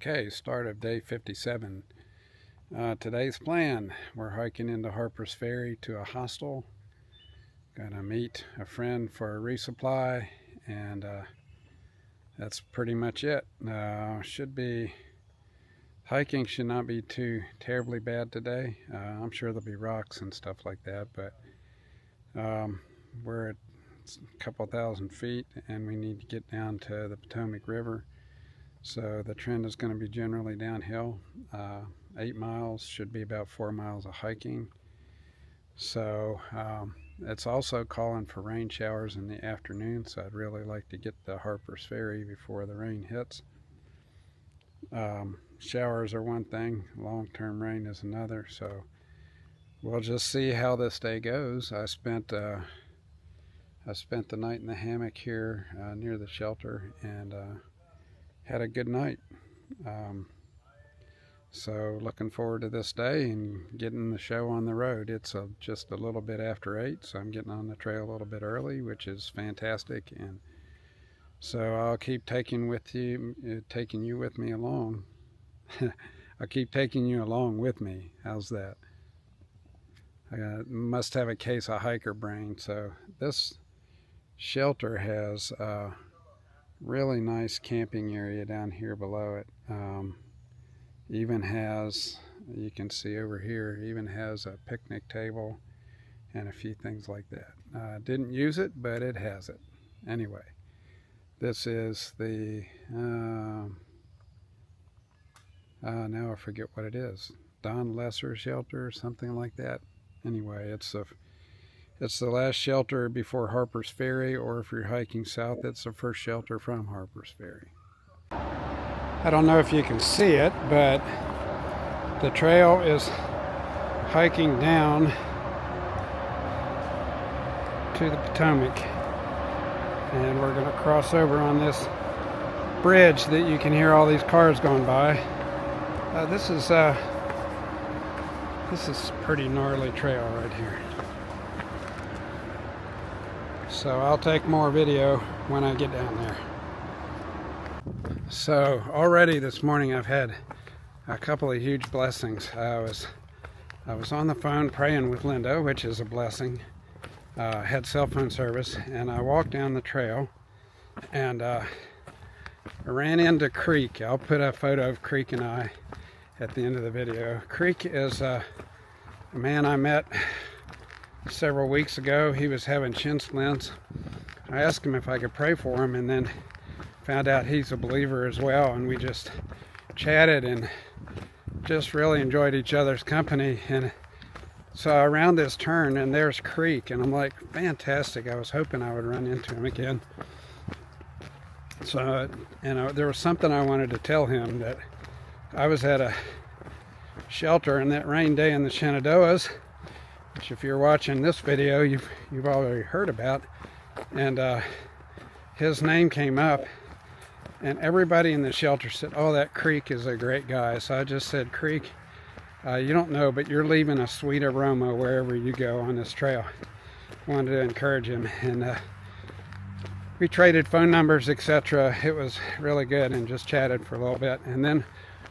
Okay, start of day 57. Today's plan, we're hiking into Harper's Ferry to a hostel. Gonna meet a friend for a resupply, and that's pretty much it. Hiking should not be too terribly bad today. I'm sure there'll be rocks and stuff like that, but we're at a couple thousand feet and we need to get down to the Potomac River. So the trend is going to be generally downhill. 8 miles should be about 4 miles of hiking. So it's also calling for rain showers in the afternoon, so I'd really like to get to Harper's Ferry before the rain hits. Showers are one thing, long-term rain is another, so we'll just see how this day goes. I spent the night in the hammock here near the shelter, and had a good night. So looking forward to this day and getting the show on the road. It's just a little bit after 8, so I'm getting on the trail a little bit early, which is fantastic. And so I'll keep taking you with me along. I'll keep taking you along with me. How's that? I must have a case of hiker brain. So this shelter has really nice camping area down here below it. Even has, you can see over here, even has a picnic table and a few things like that. Didn't use it, but it has it. Anyway, this is the, now I forget what it is. Don Lesser shelter or something like that. Anyway, it's the last shelter before Harper's Ferry, or if you're hiking south, it's the first shelter from Harper's Ferry. I don't know if you can see it, but the trail is hiking down to the Potomac, and we're going to cross over on this bridge that you can hear all these cars going by. This is a pretty gnarly trail right here. So I'll take more video when I get down there. So already this morning I've had a couple of huge blessings. I was on the phone praying with Linda, which is a blessing. Had cell phone service, and I walked down the trail, and I ran into Creek. I'll put a photo of Creek and I at the end of the video. Creek is a man I met several weeks ago. He was having shin splints. I asked him if I could pray for him, and then found out he's a believer as well, and we just chatted and just really enjoyed each other's company. And so I round this turn and there's Creek, and I'm like, fantastic. I was hoping I would run into him again. So there was something I wanted to tell him, that I was at a shelter in that rain day in the Shenandoahs, which if you're watching this video you've already heard about, and his name came up, and everybody in the shelter said, oh, that Creek is a great guy. So I just said, Creek, you don't know, but you're leaving a sweet aroma wherever you go on this trail. Wanted to encourage him, and we traded phone numbers, etc. It was really good, and just chatted for a little bit. And then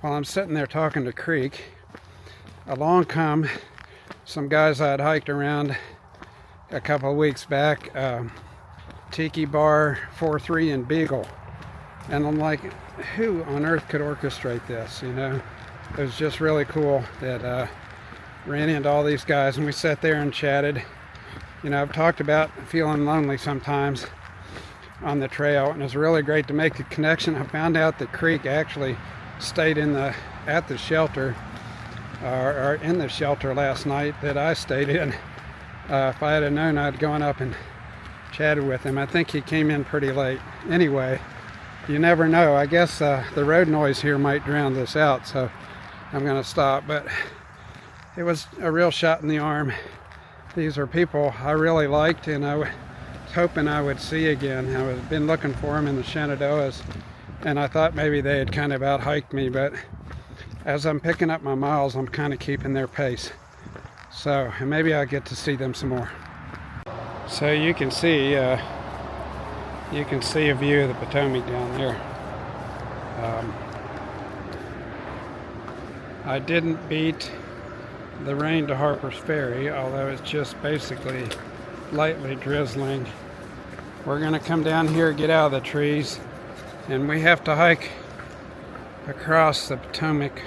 while I'm sitting there talking to Creek, along come some guys I had hiked around a couple of weeks back, Tiki Bar 43 and Beagle. And I'm like, who on earth could orchestrate this, you know? It was just really cool that ran into all these guys, and we sat there and chatted. You know, I've talked about feeling lonely sometimes on the trail, and it was really great to make the connection. I found out that Creek actually stayed at the shelter, or in the shelter last night that I stayed in. If I had known, I'd gone up and chatted with him. I think he came in pretty late. Anyway, you never know. I guess the road noise here might drown this out, so I'm going to stop. But it was a real shot in the arm. These are people I really liked, and I was hoping I would see again. I've been looking for them in the Shenandoahs, and I thought maybe they had kind of out-hiked me, but as I'm picking up my miles, I'm kind of keeping their pace. So maybe I'll get to see them some more. So you can see a view of the Potomac down there. I didn't beat the rain to Harper's Ferry, although it's just basically lightly drizzling. We're going to come down here, get out of the trees, and we have to hike across the Potomac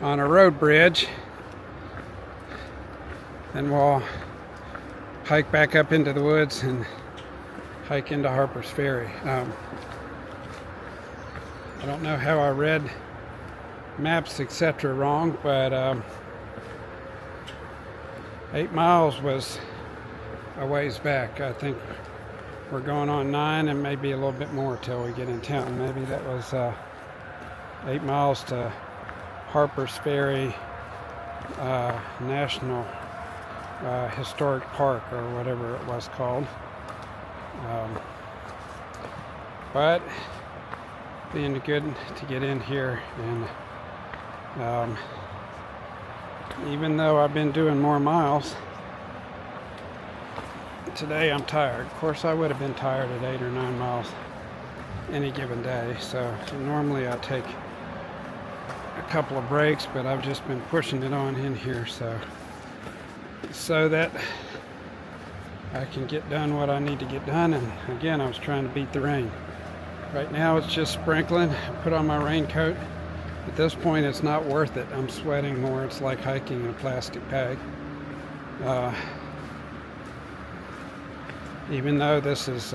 on a road bridge. Then we'll hike back up into the woods and hike into Harper's Ferry. I don't know how I read maps etc. wrong, but 8 miles was a ways back. I think we're going on 9 and maybe a little bit more till we get in town. Maybe that was 8 miles to Harper's Ferry National Historic Park, or whatever it was called. But being good to get in here, and even though I've been doing more miles, today I'm tired. Of course, I would have been tired at 8 or 9 miles any given day. So normally I take a couple of breaks, but I've just been pushing it on in here so that I can get done what I need to get done. And again, I was trying to beat the rain. Right now it's just sprinkling. I put on my raincoat. At this point it's not worth it. I'm sweating more. It's like hiking in a plastic bag. Even though this is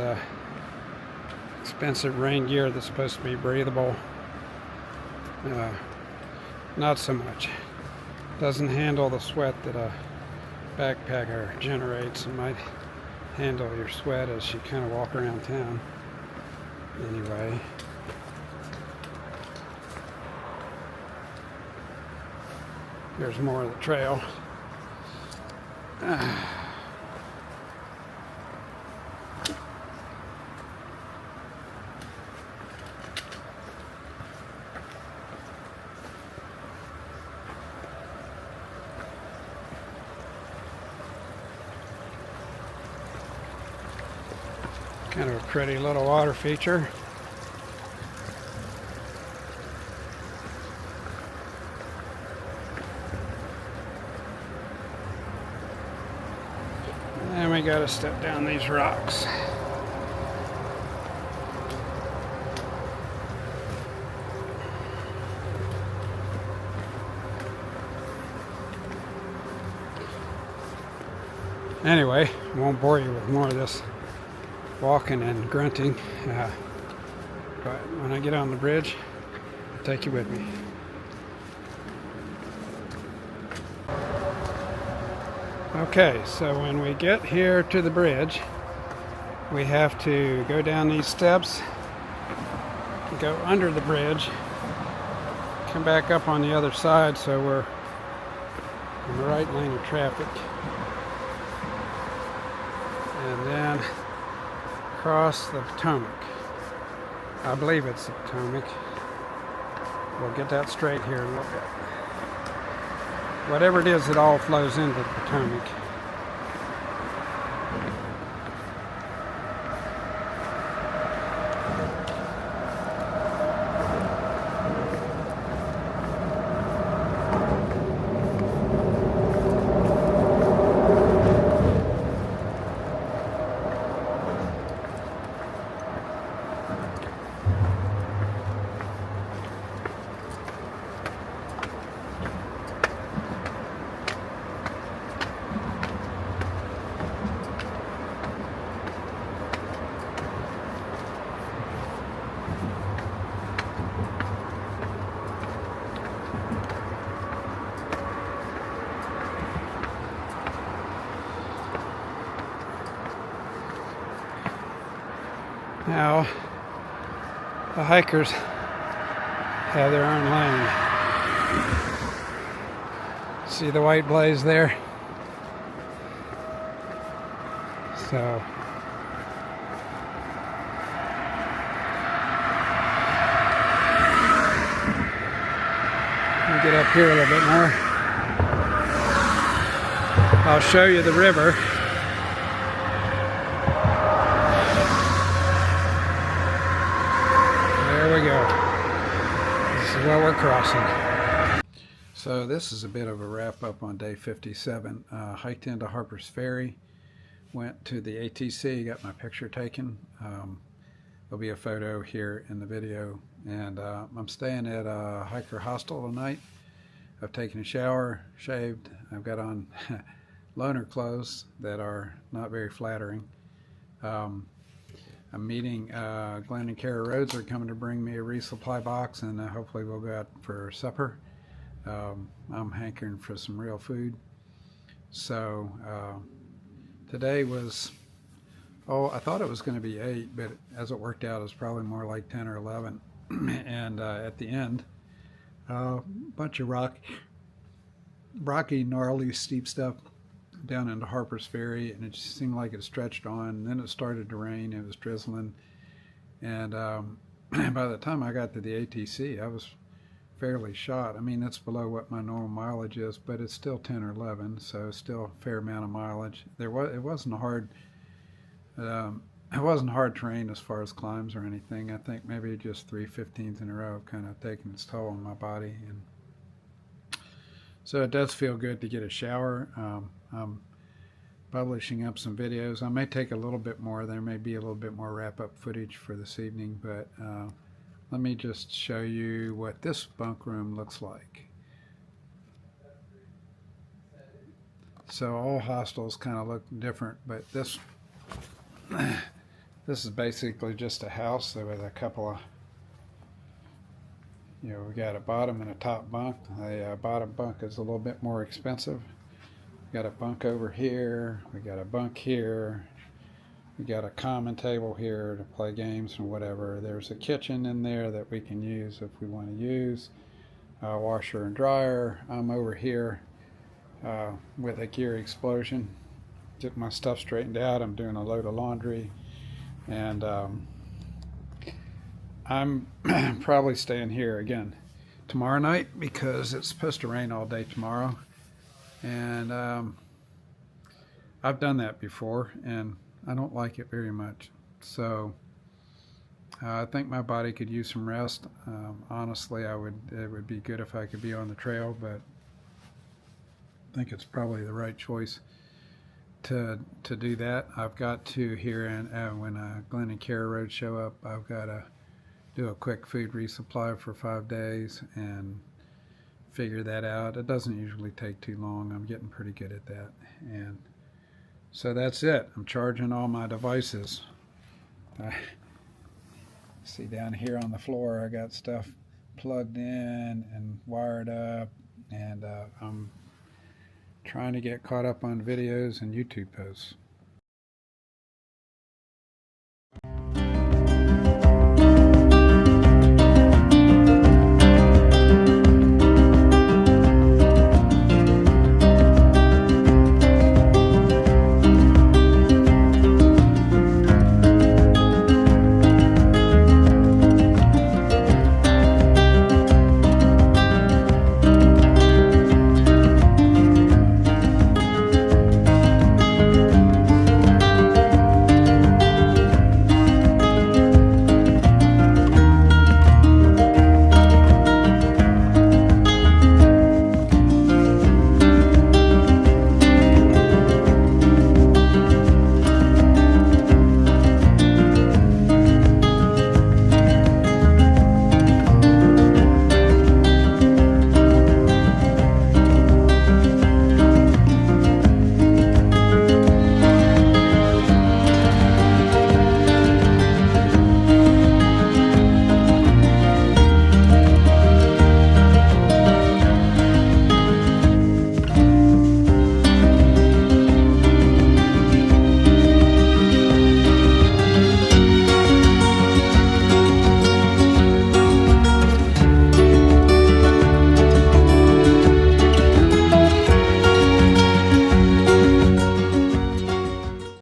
expensive rain gear that's supposed to be breathable, not so much. Doesn't handle the sweat that a backpacker generates. It might handle your sweat as you kind of walk around town. Anyway, here's more of the trail. Kind of a pretty little water feature. And we got to step down these rocks. Anyway, I won't bore you with more of this walking and grunting, but when I get on the bridge, I'll take you with me. Okay, so when we get here to the bridge, we have to go down these steps, go under the bridge, come back up on the other side so we're in the right lane of traffic, and then cross the Potomac. I believe it's the Potomac. We'll get that straight here in a little bit. Whatever it is, it all flows into the Potomac. Now, the hikers have their own lane. See the white blaze there? So, let me get up here a little bit more. I'll show you the river. There we go. This is what we're crossing. So this is a bit of a wrap up on day 57. Hiked into Harper's Ferry, went to the ATC, got my picture taken. There'll be a photo here in the video. And I'm staying at a hiker hostel tonight. I've taken a shower, shaved. I've got on loner clothes that are not very flattering. I'm meeting Glenn and Kara Rhodes are coming to bring me a resupply box, and hopefully we'll go out for supper. I'm hankering for some real food. So today was, I thought it was going to be 8, but as it worked out, it was probably more like 10 or 11. And at the end, a bunch of rocky, gnarly, steep stuff down into Harper's Ferry, and it just seemed like it stretched on. And then it started to rain. It was drizzling, and by the time I got to the ATC, I was fairly shot. I mean, that's below what my normal mileage is, but it's still 10 or 11, so still a fair amount of mileage. It wasn't hard terrain as far as climbs or anything. I think maybe just 3 15s in a row have kind of taken its toll on my body, and so it does feel good to get a shower. I'm publishing up some videos. I may take a little bit more. There may be a little bit more wrap-up footage for this evening, but let me just show you what this bunk room looks like. So all hostels kind of look different, but this is basically just a house with a couple of, we got a bottom and a top bunk. The bottom bunk is a little bit more expensive. We got a bunk over here. We got a bunk here. We got a common table here to play games and whatever. There's a kitchen in there that we can use if we want to use. Washer and dryer. I'm over here with a gear explosion. Get my stuff straightened out. I'm doing a load of laundry. And I'm probably staying here again tomorrow night because it's supposed to rain all day tomorrow. And I've done that before, and I don't like it very much. So I think my body could use some rest. Honestly, it would be good if I could be on the trail, but I think it's probably the right choice to do that. I've got to here, and when Glenn and Kara Rhodes show up, I've got to do a quick food resupply for 5 days and figure that out. It doesn't usually take too long. I'm getting pretty good at that. And so that's it. I'm charging all my devices. See down here on the floor, I got stuff plugged in and wired up, and I'm trying to get caught up on videos and YouTube posts.